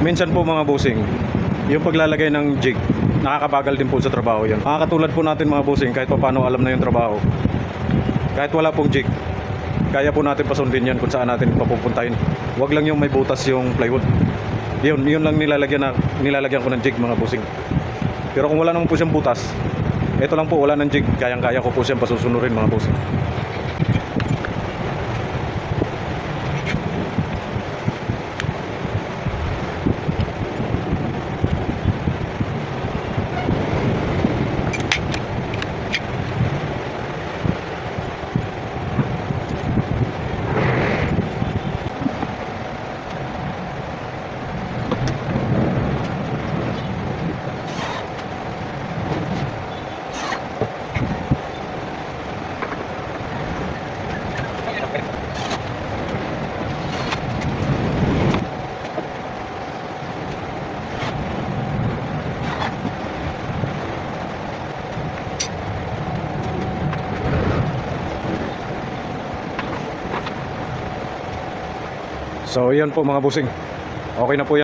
Minsan po mga bossing, yung paglalagay ng jig, nakakabagal din po sa trabaho yun. Makakatulad po natin mga bossing, kahit pa paano alam na yung trabaho. Kahit wala pong jig, kaya po natin pasundin yan kung saan natin papupuntahin. Huwag lang yung may butas yung plywood. Yun lang nilalagyan ko ng jig mga bossing. Pero kung wala naman po siyang butas, ito lang po, wala ng jig, kayang-kaya ko po siyang pasusunurin mga bossing. So yan po mga bossing, okay na po yan.